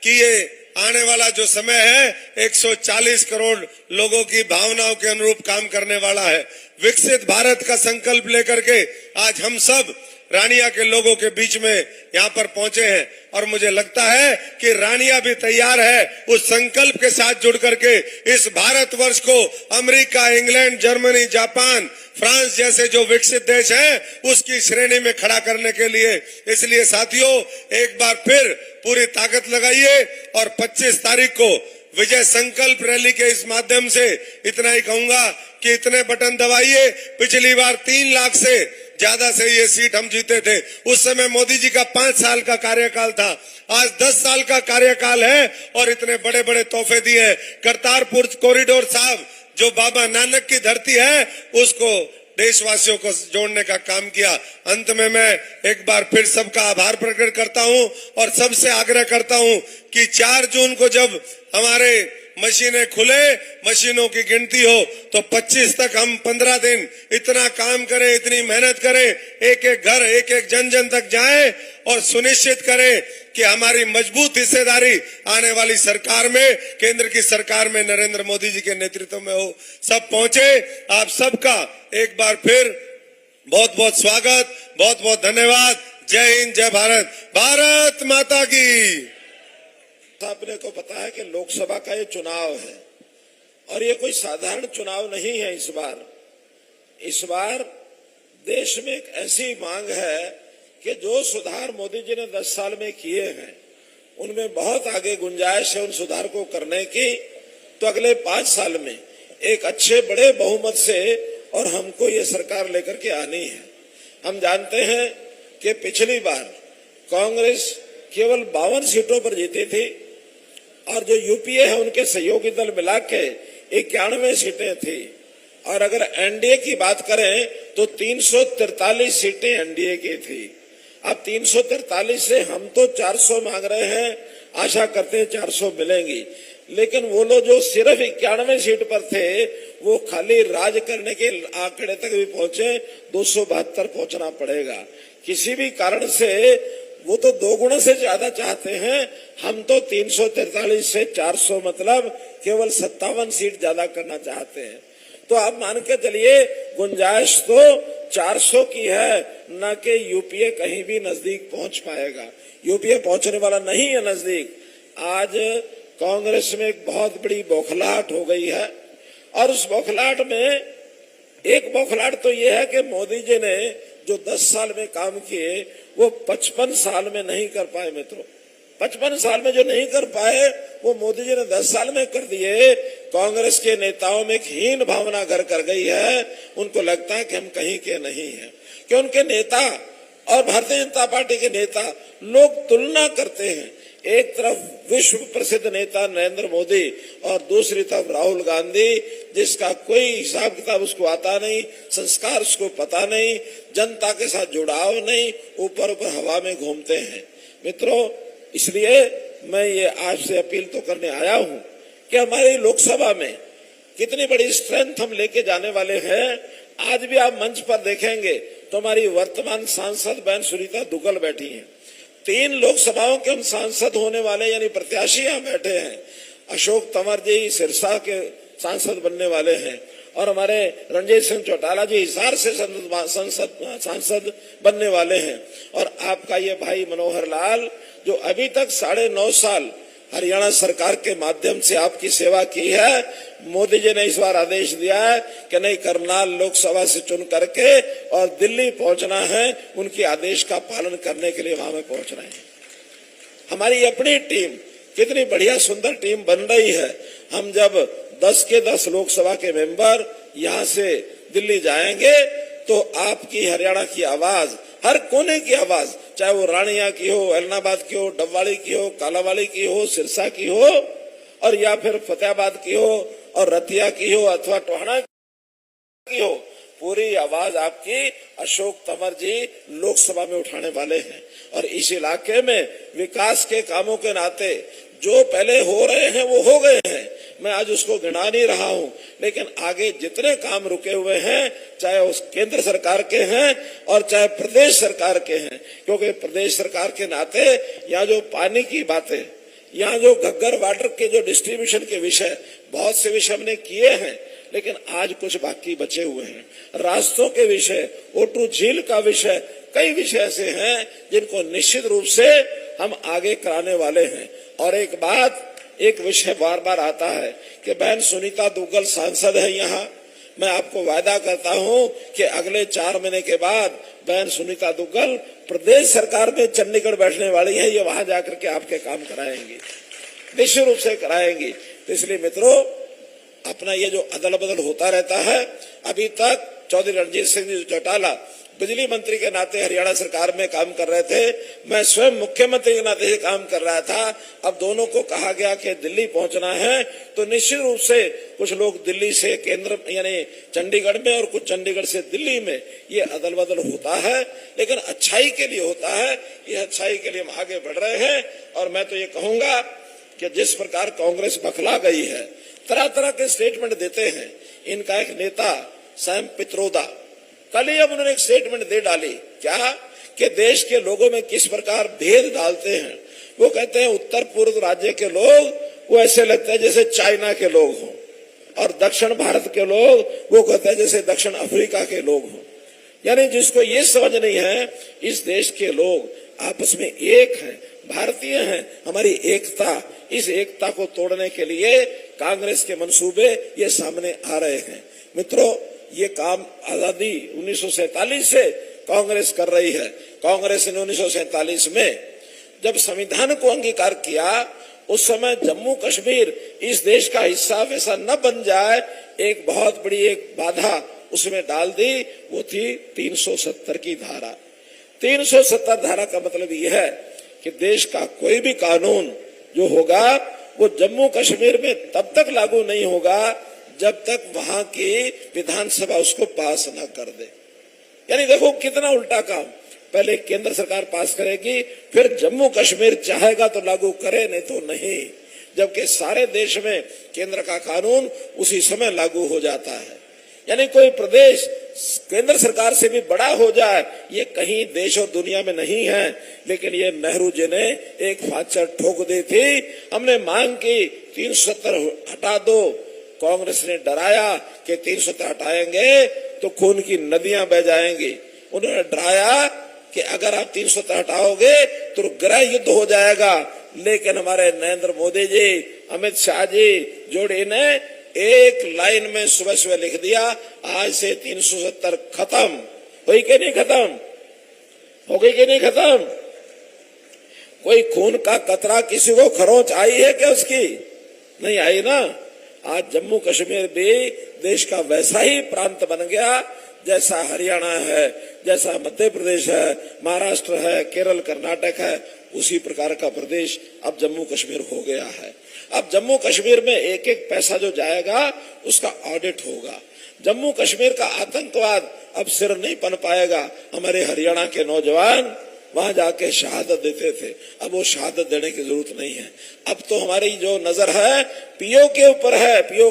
कि ये आने वाला जो समय है 140 करोड़ लोगों की भावनाओं के अनुरूप काम करने वाला है। विकसित भारत का संकल्प लेकर के आज हम सब रानिया के लोगों के बीच में यहाँ पर पहुंचे हैं और मुझे लगता है कि रानिया भी तैयार है उस संकल्प के साथ जुड़ करके इस भारतवर्ष को America, England, Germany, Japan, France जैसे जो विकसित देश हैं उसकी श्रेणी में खड़ा करने के लिए। इसलिए साथियों, एक बार फिर पूरी ताकत लगाइए और 25 तारीख को विजय संकल्प रैली के इस माध्यम से इतना ही कहूंगा कि इतने बटन दबाइए। पिछली बार 3 लाख से ज्यादा से ये सीट हम जीते थे। उस समय मोदी जी का 5 साल का कार्यकाल था, आज 10 साल का कार्यकाल है और इतने बड़े बड़े तोहफे दिए हैं। करतारपुर कॉरिडोर साहब जो बाबा नानक की धरती है उसको देशवासियों को जोड़ने का काम किया। अंत में मैं एक बार फिर सबका आभार प्रकट करता हूं और सबसे आग्रह करता हूं कि 4 जून को जब हमारे मशीनें खुले, मशीनों की गिनती हो, तो 25 तक हम 15 दिन इतना काम करें, इतनी मेहनत करें, एक एक घर, एक एक जन जन तक जाएं और सुनिश्चित करें कि हमारी मजबूत हिस्सेदारी आने वाली सरकार में, केंद्र की सरकार में नरेंद्र मोदी जी के नेतृत्व में हो। सब पहुंचे। आप सबका एक बार फिर बहुत बहुत स्वागत, बहुत बहुत धन्यवाद। जय हिंद, जय भारत, भारत माता की। अपने को पता है कि लोकसभा का ये चुनाव है और ये कोई साधारण चुनाव नहीं है। इस बार देश में एक ऐसी मांग है कि जो सुधार मोदी जी ने 10 साल में किए हैं उनमें बहुत आगे गुंजाइश है उन सुधार को करने की। तो अगले 5 साल में एक अच्छे बड़े बहुमत से और हमको ये सरकार लेकर के आनी है। हम जानते हैं कि पिछली बार कांग्रेस केवल 52 सीटों पर जीती थी और जो यूपीए है उनके सहयोगी दल मिला के 91 सीटें थी। और अगर एनडीए की बात करें तो 343 सीटें एनडीए की थी। अब 343 से हम तो 400 मांग रहे हैं, आशा करते हैं 400 मिलेंगी। लेकिन वो लोग जो सिर्फ 91 सीट पर थे वो खाली राज करने के आंकड़े तक भी पहुंचे, 272 पहुंचना पड़ेगा। किसी भी कारण से वो तो 2 गुना से ज्यादा चाहते हैं, हम तो 343 से 400 मतलब केवल 57 सीट ज्यादा करना चाहते हैं। तो आप मान के चलिए गुंजाइश तो 400 की है, न कि यूपीए कहीं भी नजदीक पहुंच पाएगा। यूपीए पहुंचने वाला नहीं है नजदीक। आज कांग्रेस में एक बहुत बड़ी बौखलाहट हो गई है और उस बौखलाहट में एक बौखलाहट तो ये है कि मोदी जी ने जो 10 साल में काम किए वो 55 साल में नहीं कर पाए। मित्रों, 55 साल में जो नहीं कर पाए वो मोदी जी ने 10 साल में कर दिए। कांग्रेस के नेताओं में एक हीन भावना घर कर गई है। उनको लगता है कि हम कहीं के नहीं हैं, कि उनके नेता और भारतीय जनता पार्टी के नेता लोग तुलना करते हैं। एक तरफ विश्व प्रसिद्ध नेता नरेंद्र मोदी और दूसरी तरफ राहुल गांधी, जिसका कोई हिसाब किताब उसको आता नहीं, संस्कार उसको पता नहीं, जनता के साथ जुड़ाव नहीं, ऊपर ऊपर हवा में घूमते हैं। मित्रों, इसलिए मैं ये आज से अपील तो करने आया हूं कि हमारी लोकसभा में कितनी बड़ी स्ट्रेंथ हम लेके जाने वाले हैं। आज भी आप मंच पर देखेंगे तो हमारी वर्तमान सांसद बहन सुनीता दुग्गल बैठी हैं। 3 लोकसभाओं के हम सांसद होने वाले यानी प्रत्याशी यहाँ बैठे हैं। अशोक तंवर जी सिरसा के सांसद बनने वाले हैं और हमारे रणजीत सिंह चौटाला जी हिसार से सांसद बनने वाले हैं। और आपका ये भाई मनोहर लाल जो अभी तक 9.5 साल हरियाणा सरकार के माध्यम से आपकी सेवा की है, मोदी जी ने इस बार आदेश दिया है कि नहीं, करनाल लोकसभा से चुन करके और दिल्ली पहुंचना है, उनके आदेश का पालन करने के लिए वहां में पहुंचना है। हमारी अपनी टीम कितनी बढ़िया सुंदर टीम बन रही है। हम जब 10 के 10 लोकसभा के मेंबर यहां से दिल्ली जाएंगे तो आपकी हरियाणा की आवाज, हर कोने की आवाज, चाहे वो रानिया की हो, एलनाबाद की हो, डबवाली की हो, कालावाली की हो, सिरसा की हो और या फिर फतेहाबाद की हो और रतिया की हो अथवा टोहाना की हो, पूरी आवाज आपकी अशोक तंवर जी लोकसभा में उठाने वाले हैं। और इस इलाके में विकास के कामों के नाते जो पहले हो रहे हैं वो हो गए हैं, मैं आज उसको गिना नहीं रहा हूं, लेकिन आगे जितने काम रुके हुए हैं, चाहे उस केंद्र सरकार के हैं और चाहे प्रदेश सरकार के हैं, क्योंकि प्रदेश सरकार के नाते यहाँ जो पानी की बातें, यहाँ जो घग्गर वाटर के जो डिस्ट्रीब्यूशन के विषय, बहुत से विषय हमने किए हैं, लेकिन आज कुछ बाकी बचे हुए हैं। रास्तों के विषय, ओटू झील का विषय, कई विषय ऐसे हैं जिनको निश्चित रूप से हम आगे कराने वाले हैं। और एक बात, एक विषय बार बार आता है कि बहन सुनीता दुग्गल सांसद है यहाँ। मैं आपको वादा करता हूं कि अगले 4 महीने के बाद बहन सुनीता दुग्गल प्रदेश सरकार में चंडीगढ़ बैठने वाली है। ये वहां जाकर के आपके काम कराएंगी, निश्चित रूप से कराएंगी। तो इसलिए मित्रों, अपना ये जो अदल बदल होता रहता है, अभी तक चौधरी रणजीत सिंह जी चौटाला बिजली मंत्री के नाते हरियाणा सरकार में काम कर रहे थे, मैं स्वयं मुख्यमंत्री के नाते काम कर रहा था। अब दोनों को कहा गया कि दिल्ली पहुंचना है, तो निश्चित रूप से कुछ लोग दिल्ली से केंद्र यानी चंडीगढ़ में और कुछ चंडीगढ़ से दिल्ली में, ये अदल बदल होता है, लेकिन अच्छाई के लिए होता है। ये अच्छाई के लिए हम आगे बढ़ रहे हैं। और मैं तो ये कहूंगा कि जिस प्रकार कांग्रेस बखला गई है, तरह तरह के स्टेटमेंट देते हैं। इनका एक नेता सैम पित्रोदा, कल ही अब उन्होंने एक स्टेटमेंट दे डाली, क्या कि देश के लोगों में किस प्रकार भेद डालते हैं। वो कहते हैं उत्तर पूर्व राज्य के लोग वो ऐसे लगता है जैसे चाइना के लोग हों, और दक्षिण भारत के लोग वो कहते हैं जैसे दक्षिण अफ्रीका के लोग हों। यानी जिसको ये समझ नहीं है, इस देश के लोग आपस में एक हैं, भारतीय हैं। हमारी एकता, इस एकता को तोड़ने के लिए कांग्रेस के मंसूबे ये सामने आ रहे हैं। मित्रों, ये काम आजादी 1947 से कांग्रेस कर रही है। कांग्रेस ने 1947 में जब संविधान को अंगीकार किया, उस समय जम्मू कश्मीर इस देश का हिस्सा वैसा न बन जाए, एक बहुत बड़ी एक बाधा उसमें डाल दी। वो थी 370 की धारा। 370 धारा का मतलब यह है कि देश का कोई भी कानून जो होगा वो जम्मू कश्मीर में तब तक लागू नहीं होगा जब तक वहां की विधानसभा उसको पास न कर दे। यानी देखो कितना उल्टा काम, पहले केंद्र सरकार पास करेगी, फिर जम्मू कश्मीर चाहेगा तो लागू करे, नहीं तो नहीं। जबकि सारे देश में केंद्र का कानून उसी समय लागू हो जाता है। यानी कोई प्रदेश केंद्र सरकार से भी बड़ा हो जाए, ये कहीं देश और दुनिया में नहीं है। लेकिन ये नेहरू जी ने एक फाचर ठोक दी थी। हमने मांग की 370 हटा दो, कांग्रेस ने डराया कि 370 हटाएंगे तो खून की नदियां बह जाएंगी। उन्होंने डराया कि अगर आप 370 हटाओगे तो गृह युद्ध हो जाएगा। लेकिन हमारे नरेंद्र मोदी जी, अमित शाह जी जोड़े ने एक लाइन में सुबह सुबह लिख दिया, आज से 370 खत्म। हुई कि नहीं खत्म? हो गई कि नहीं खत्म? कोई खून का कतरा किसी को खरोंच आई है क्या उसकी? नहीं आई ना। आज जम्मू कश्मीर भी देश का वैसा ही प्रांत बन गया जैसा हरियाणा है, जैसा मध्य प्रदेश है, महाराष्ट्र है, केरल, कर्नाटक है, उसी प्रकार का प्रदेश अब जम्मू कश्मीर हो गया है। अब जम्मू कश्मीर में एक एक पैसा जो जाएगा उसका ऑडिट होगा। जम्मू कश्मीर का आतंकवाद अब सिर नहीं बन पाएगा। हमारे हरियाणा के नौजवान वहां जाके शहादत देते थे, अब वो शहादत देने की जरूरत नहीं है। अब तो हमारी जो नजर है पीओ के ऊपर है। पीओ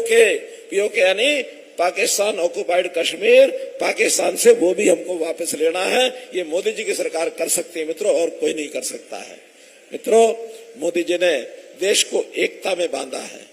के यानी पाकिस्तान ऑक्युपाइड कश्मीर, पाकिस्तान से वो भी हमको वापस लेना है। ये मोदी जी की सरकार कर सकती है मित्रों, और कोई नहीं कर सकता है। मित्रों, मोदी जी ने देश को एकता में बांधा है।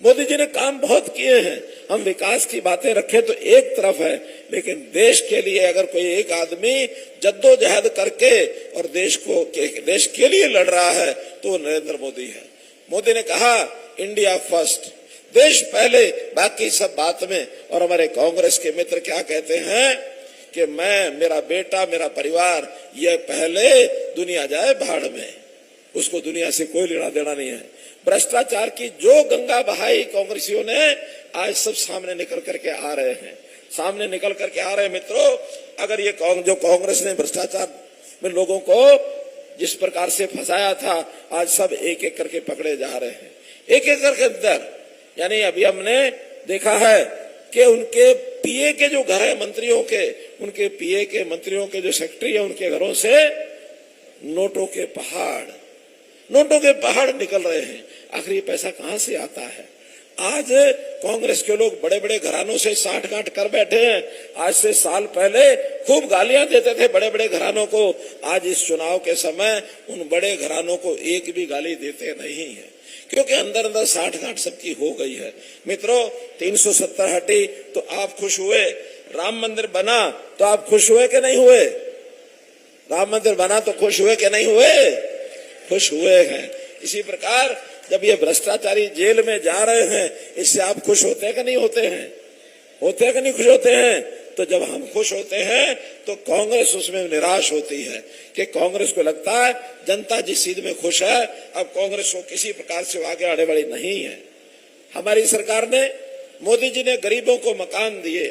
मोदी जी ने काम बहुत किए हैं। हम विकास की बातें रखें तो एक तरफ है, लेकिन देश के लिए अगर कोई एक आदमी जद्दोजहद करके और देश के लिए लड़ रहा है तो वो नरेंद्र मोदी है। मोदी ने कहा इंडिया फर्स्ट, देश पहले, बाकी सब बात में। और हमारे कांग्रेस के मित्र क्या कहते हैं कि मैं, मेरा बेटा, मेरा परिवार, ये पहले, दुनिया जाए भाड़ में। उसको दुनिया से कोई लेना देना नहीं है। भ्रष्टाचार की जो गंगा बहाई कांग्रेसियों ने, आज सब सामने निकल करके आ रहे हैं, सामने निकल करके आ रहे हैं। मित्रों, अगर ये जो कांग्रेस ने भ्रष्टाचार में लोगों को जिस प्रकार से फंसाया था, आज सब एक एक करके पकड़े जा रहे हैं, एक एक करके अंदर। यानी अभी हमने देखा है कि उनके पीए के जो घर है मंत्रियों के, उनके पीए के मंत्रियों के जो सेक्रेटरी है, उनके घरों से नोटों के पहाड़ निकल रहे हैं। आखिर ये पैसा कहां से आता है? आज कांग्रेस के लोग बड़े बड़े घरानों से साठ गांठ कर बैठे हैं। आज से साल पहले खूब गालियां देते थे बड़े बड़े घरानों को। आज इस चुनाव के समय उन बड़े घरानों को एक भी गाली देते नहीं है, क्योंकि अंदर अंदर साठ गांठ सबकी हो गई है। मित्रों, 370 हटी तो आप खुश हुए, राम मंदिर बना तो आप खुश हुए कि नहीं हुए? राम मंदिर बना तो खुश हुए कि नहीं हुए? खुश हुए हैं। इसी प्रकार जब ये भ्रष्टाचारी जेल में जा रहे हैं, इससे आप खुश होते हैं कि नहीं होते हैं? होते हैं कि नहीं खुश होते हैं? तो जब हम खुश होते हैं तो कांग्रेस उसमें निराश होती है कि कांग्रेस को लगता है जनता जिस चीज में खुश है, अब कांग्रेस को किसी प्रकार से आगे आने वाली नहीं है। हमारी सरकार ने, मोदी जी ने गरीबों को मकान दिए,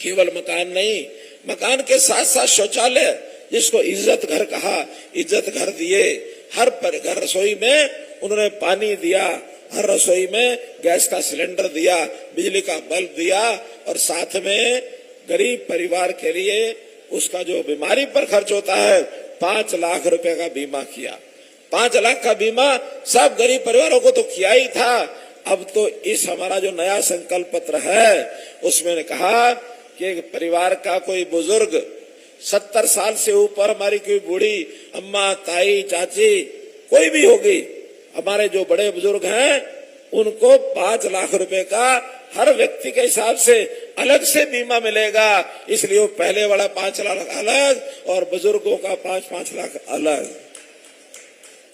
केवल मकान नहीं, मकान के साथ साथ शौचालय, जिसको इज्जत घर कहा, इज्जत घर दिए। हर घर रसोई में उन्होंने पानी दिया, हर रसोई में गैस का सिलेंडर दिया, बिजली का बल्ब दिया, और साथ में गरीब परिवार के लिए उसका जो बीमारी पर खर्च होता है 5 लाख रुपए का बीमा किया। 5 लाख का बीमा सब गरीब परिवारों को तो किया ही था। अब तो इस हमारा जो नया संकल्प पत्र है उसमें ने कहा कि परिवार का कोई बुजुर्ग 70 साल से ऊपर, हमारी कोई बूढ़ी अम्मा, ताई, चाची कोई भी होगी, हमारे जो बड़े बुजुर्ग हैं उनको 5 लाख रुपए का हर व्यक्ति के हिसाब से अलग से बीमा मिलेगा। इसलिए वो पहले वाला 5 लाख अलग और बुजुर्गों का 5-5 लाख अलग।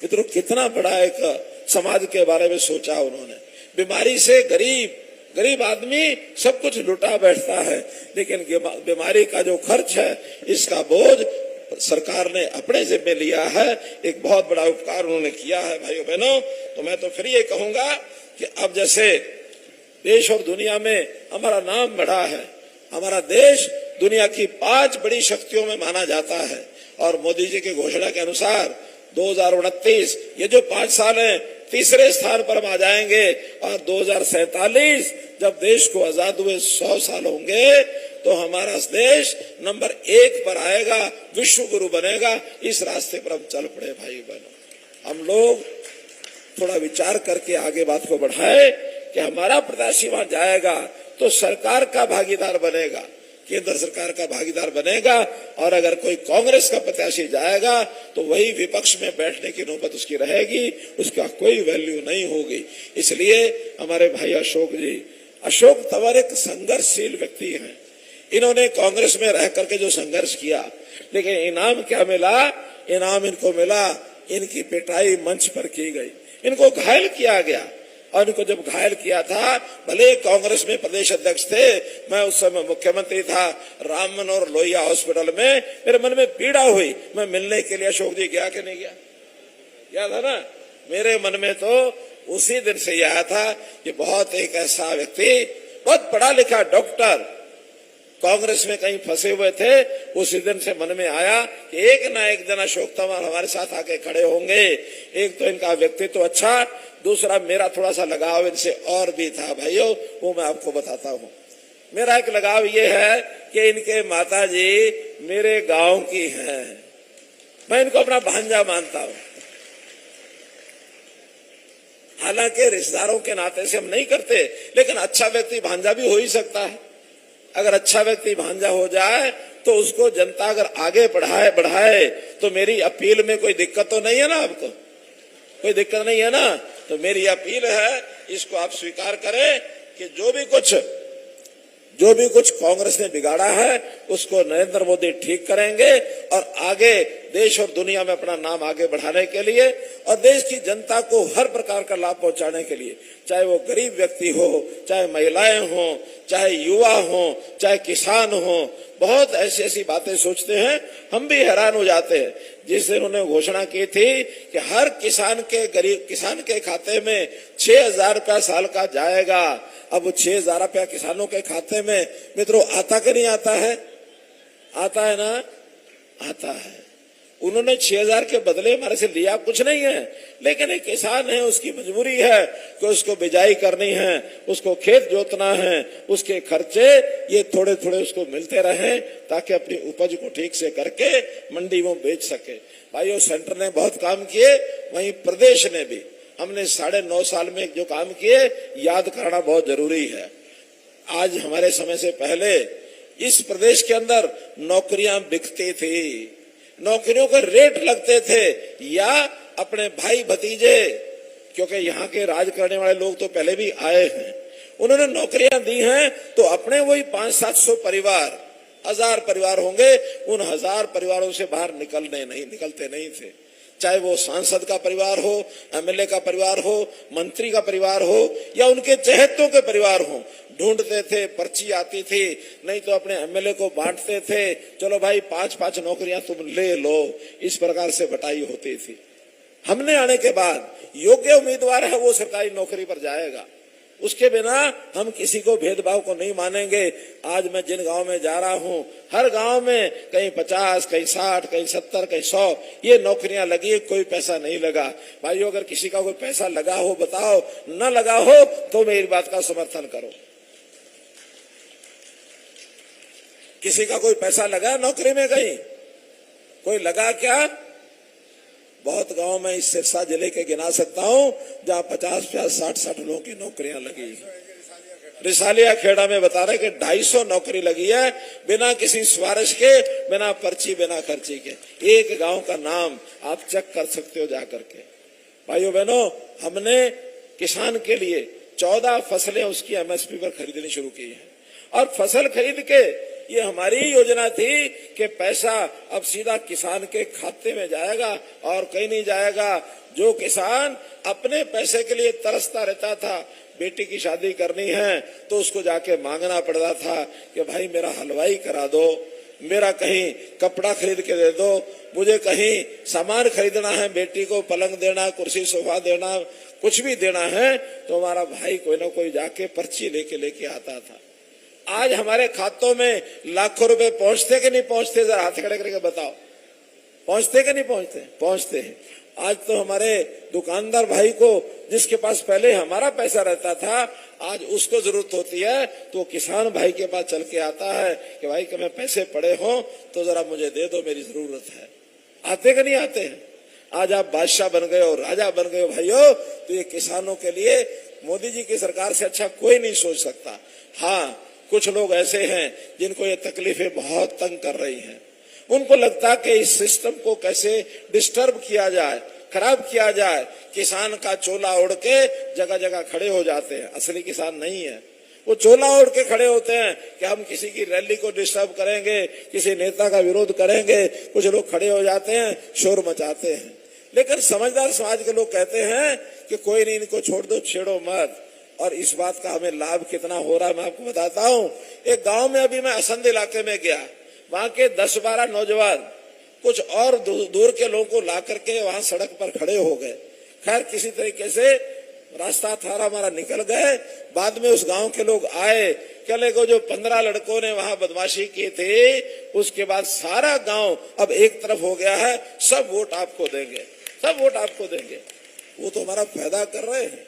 मित्रों, कितना बड़ा एक समाज के बारे में सोचा उन्होंने। बीमारी से गरीब आदमी सब कुछ लुटा बैठता है, लेकिन बीमारी का जो खर्च है इसका बोझ सरकार ने अपने जिम्मे लिया है। एक बहुत बड़ा उपकार उन्होंने किया है भाइयों बहनों। तो मैं तो फिर ये कहूंगा कि अब जैसे देश और दुनिया में हमारा नाम बढ़ा है, हमारा देश दुनिया की 5 बड़ी शक्तियों में माना जाता है, और मोदी जी की घोषणा के अनुसार 2029 ये जो 5 साल है, तीसरे स्थान पर हम आ जाएंगे, और 2047 जब देश को आजाद हुए 100 साल होंगे तो हमारा देश नंबर 1 पर आएगा, विश्व गुरु बनेगा। इस रास्ते पर हम चल पड़े भाई बहनों। हम लोग थोड़ा विचार करके आगे बात को बढ़ाए कि हमारा प्रत्याशी वहां जाएगा तो सरकार का भागीदार बनेगा, केंद्र सरकार का भागीदार बनेगा, और अगर कोई कांग्रेस का प्रत्याशी जाएगा तो वही विपक्ष में बैठने की नौबत उसकी रहेगी, उसका कोई वैल्यू नहीं होगी। इसलिए हमारे भाई अशोक तंवर एक संघर्षशील व्यक्ति हैं। इन्होंने कांग्रेस में रह करके जो संघर्ष किया, लेकिन इनाम क्या मिला? इनाम इनको मिला, इनकी पिटाई मंच पर की गई, इनको घायल किया गया। और इनको जब घायल किया था, भले कांग्रेस में प्रदेश अध्यक्ष थे, मैं उस समय मुख्यमंत्री था, राम मनोहर लोहिया हॉस्पिटल में मेरे मन में पीड़ा हुई। मैं मिलने के लिए अशोक जी गया कि नहीं गया? गया था ना। मेरे मन में तो उसी दिन से आया था कि बहुत एक ऐसा व्यक्ति, बहुत पढ़ा लिखा डॉक्टर, कांग्रेस में कहीं फंसे हुए थे, उसी दिन से मन में आया कि एक ना एक दिन अशोक तंवर हमारे साथ आके खड़े होंगे। एक तो इनका व्यक्तित्व तो अच्छा, दूसरा मेरा थोड़ा सा लगाव इनसे और भी था भाइयों, वो मैं आपको बताता हूँ। मेरा एक लगाव ये है कि इनके माता जी मेरे गांव की हैं, मैं इनको अपना भांजा मानता हूँ। हालांकि रिश्तेदारों के नाते से हम नहीं करते, लेकिन अच्छा व्यक्ति भांजा भी हो ही सकता है। अगर अच्छा व्यक्ति भांजा हो जाए तो उसको जनता अगर आगे बढ़ाए तो मेरी अपील में कोई दिक्कत तो नहीं है ना? आपको कोई दिक्कत नहीं है ना? तो मेरी अपील है, इसको आप स्वीकार करें कि जो भी कुछ कांग्रेस ने बिगाड़ा है उसको नरेंद्र मोदी ठीक करेंगे, और आगे देश और दुनिया में अपना नाम आगे बढ़ाने के लिए और देश की जनता को हर प्रकार का लाभ पहुंचाने के लिए, चाहे वो गरीब व्यक्ति हो, चाहे महिलाएं हो, चाहे युवा हो, चाहे किसान हो, बहुत ऐसी बातें सोचते हैं, हम भी हैरान हो जाते हैं। जिस दिन उन्होंने घोषणा की थी कि हर गरीब किसान के खाते में 6,000 रुपया साल का जाएगा, अब 6,000 रुपया किसानों के खाते में मित्रों आता कि नहीं आता है? आता है ना? आता है। उन्होंने 6,000 के बदले हमारे से लिया कुछ नहीं है, लेकिन एक किसान है, उसकी मजबूरी है कि उसको बिजाई करनी है, उसको खेत जोतना है, उसके खर्चे ये थोड़े थोड़े उसको मिलते रहे ताकि अपनी उपज को ठीक से करके मंडी में बेच सके। भाइयों, सेंटर ने बहुत काम किए, वहीं प्रदेश ने भी हमने 9.5 साल में जो काम किए याद करना बहुत जरूरी है। आज हमारे समय से पहले इस प्रदेश के अंदर नौकरियां बिकती थी, नौकरियों के रेट लगते थे, या अपने भाई भतीजे, क्योंकि यहाँ के राज करने वाले लोग तो पहले भी आए हैं, उन्होंने नौकरियां दी हैं, तो अपने वही 500-700 परिवार, 1000 परिवार होंगे, उन 1000 परिवारों से बाहर निकलते नहीं थे। चाहे वो सांसद का परिवार हो, एमएलए का परिवार हो, मंत्री का परिवार हो, या उनके चहेतों के परिवार हो, ढूंढते थे, पर्ची आती थी, नहीं तो अपने एमएलए को बांटते थे, चलो भाई 5-5 नौकरियां तुम ले लो, इस प्रकार से बटाई होती थी। हमने आने के बाद योग्य उम्मीदवार है वो सरकारी नौकरी पर जाएगा, उसके बिना हम किसी को भेदभाव को नहीं मानेंगे। आज मैं जिन गांव में जा रहा हूं, हर गांव में कहीं 50, कहीं 60, कहीं 70, कहीं 100 ये नौकरियां लगी है, कोई पैसा नहीं लगा। भाइयों, अगर किसी का कोई पैसा लगा हो बताओ, न लगा हो तो मेरी बात का समर्थन करो। किसी का कोई पैसा लगा नौकरी में? कहीं कोई लगा क्या? बहुत गांव में इस सिरसा जिले के गिना सकता हूं जहां 50-50, 60-60 लोगों की नौकरियां लगी। रिसालिया खेड़ा में बता रहे कि 250 नौकरी लगी है, बिना किसी सिफारिश के, बिना पर्ची, बिना खर्ची के। एक गांव का नाम आप चेक कर सकते हो जाकर के। भाइयों बहनों, हमने किसान के लिए 14 फसलें उसकी एमएसपी पर खरीदनी शुरू की है, और फसल खरीद के ये हमारी योजना थी कि पैसा अब सीधा किसान के खाते में जाएगा और कहीं नहीं जाएगा। जो किसान अपने पैसे के लिए तरसता रहता था, बेटी की शादी करनी है तो उसको जाके मांगना पड़ता था कि भाई मेरा हलवाई करा दो, मेरा कहीं कपड़ा खरीद के दे दो, मुझे कहीं सामान खरीदना है, बेटी को पलंग देना, कुर्सी सोफा देना, कुछ भी देना है, तो हमारा भाई कोई ना कोई जाके पर्ची लेके आता था। आज हमारे खातों में लाखों रुपए पहुंचते कि नहीं पहुंचते? जरा हाथ खड़े करके बताओ, पहुंचते कि नहीं पहुंचते? पहुंचते हैं। आज तो हमारे दुकानदार भाई को, जिसके पास पहले हमारा पैसा रहता था, आज उसको जरूरत होती है तो किसान भाई के पास चल के आता है कि भाई कि मैं पैसे पड़े हो तो जरा मुझे दे दो, मेरी जरूरत है। आते कि नहीं आते हैं? आज आप बादशाह बन गए हो, राजा बन गए हो भाइयों, तो ये किसानों के लिए मोदी जी की सरकार से अच्छा कोई नहीं सोच सकता। हाँ, कुछ लोग ऐसे हैं जिनको ये तकलीफें बहुत तंग कर रही हैं। उनको लगता है कि इस सिस्टम को कैसे डिस्टर्ब किया जाए, खराब किया जाए। किसान का चोला ओढ़ के जगह जगह खड़े हो जाते हैं। असली किसान नहीं है, वो चोला ओढ़ के खड़े होते हैं कि हम किसी की रैली को डिस्टर्ब करेंगे, किसी नेता का विरोध करेंगे। कुछ लोग खड़े हो जाते हैं, शोर मचाते हैं, लेकिन समझदार समाज के लोग कहते हैं कि कोई नहीं, इनको छोड़ दो, छेड़ो मत। और इस बात का हमें लाभ कितना हो रहा है मैं आपको बताता हूँ। एक गांव में अभी मैं असंध इलाके में गया, वहां के 10-12 नौजवान कुछ और दूर के लोगों को ला करके वहां सड़क पर खड़े हो गए। खैर किसी तरीके से रास्ता थारा हमारा निकल गए। बाद में उस गांव के लोग आए, कहने को जो 15 लड़कों ने वहां बदमाशी की थी, उसके बाद सारा गांव अब एक तरफ हो गया है, सब वोट आपको देंगे, सब वोट आपको देंगे। वो तो हमारा फायदा कर रहे हैं।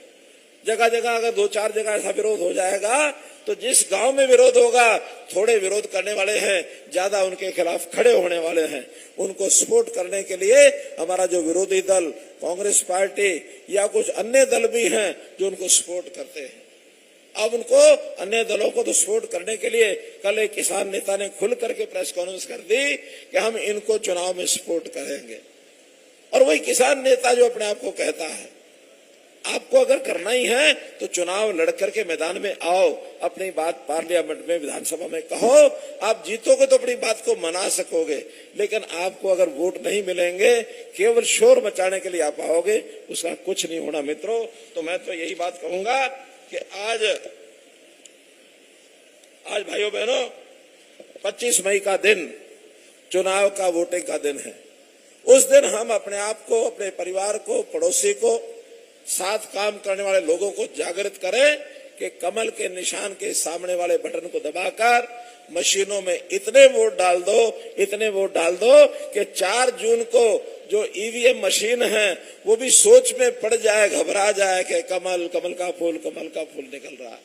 जगह जगह अगर 2-4 जगह ऐसा विरोध हो जाएगा तो जिस गांव में विरोध होगा, थोड़े विरोध करने वाले हैं, ज्यादा उनके खिलाफ खड़े होने वाले हैं। उनको सपोर्ट करने के लिए हमारा जो विरोधी दल कांग्रेस पार्टी या कुछ अन्य दल भी हैं जो उनको सपोर्ट करते हैं। अब उनको अन्य दलों को तो सपोर्ट करने के लिए कल एक किसान नेता ने खुल करके प्रेस कॉन्फ्रेंस कर दी कि हम इनको चुनाव में सपोर्ट करेंगे। और वही किसान नेता जो अपने आप को कहता है, आपको अगर करना ही है तो चुनाव लड़ करके मैदान में आओ, अपनी बात पार्लियामेंट में, विधानसभा में कहो। आप जीतोगे तो अपनी बात को मना सकोगे, लेकिन आपको अगर वोट नहीं मिलेंगे, केवल शोर मचाने के लिए आप आओगे, उसका कुछ नहीं होना मित्रों। तो मैं तो यही बात कहूंगा कि आज भाइयों बहनों 25 मई का दिन चुनाव का, वोटिंग का दिन है। उस दिन हम अपने आप को, अपने परिवार को, पड़ोसी को, साथ काम करने वाले लोगों को जागृत करें कि कमल के निशान के सामने वाले बटन को दबाकर मशीनों में इतने वोट डाल दो, इतने वोट डाल दो कि 4 जून को जो ईवीएम मशीन है वो भी सोच में पड़ जाए, घबरा जाए कि कमल का फूल निकल रहा है।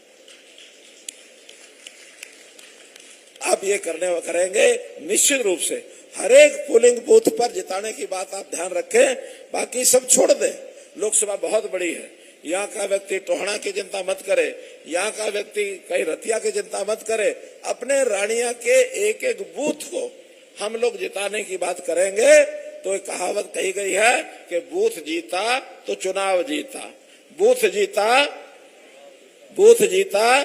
आप ये करेंगे निश्चित रूप से। हर एक पोलिंग बूथ पर जिताने की बात आप ध्यान रखें, बाकी सब छोड़ दें। लोकसभा बहुत बड़ी है। यहाँ का व्यक्ति टोहना की चिंता मत करे, यहाँ का व्यक्ति कहीं रतिया की चिंता मत करे। अपने रानिया के एक एक बूथ को हम लोग जिताने की बात करेंगे तो एक कहावत कही गई है कि बूथ जीता तो चुनाव जीता, बूथ जीता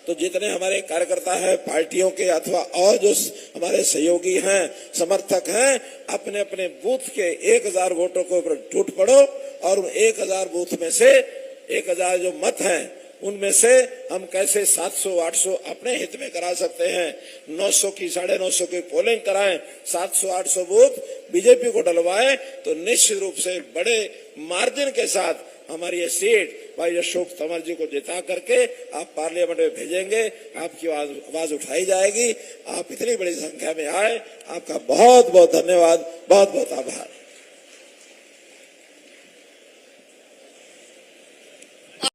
तो जितने हमारे कार्यकर्ता हैं पार्टियों के अथवा और जो हमारे सहयोगी हैं, समर्थक हैं, अपने अपने बूथ के 1000 वोटों के ऊपर टूट पड़ो और उन 1000 बूथ में से 1000 जो मत हैं उनमें से हम कैसे 700-800 अपने हित में करा सकते हैं। 900 की 950 की पोलिंग कराएं, 700-800 बूथ बीजेपी को डलवाएं तो निश्चित रूप से बड़े मार्जिन के साथ हमारी ये सीट भाई अशोक तंवर जी को जिता करके आप पार्लियामेंट में भेजेंगे। आपकी आवाज उठाई जाएगी। आप इतनी बड़ी संख्या में आए, आपका बहुत बहुत धन्यवाद, बहुत बहुत आभार।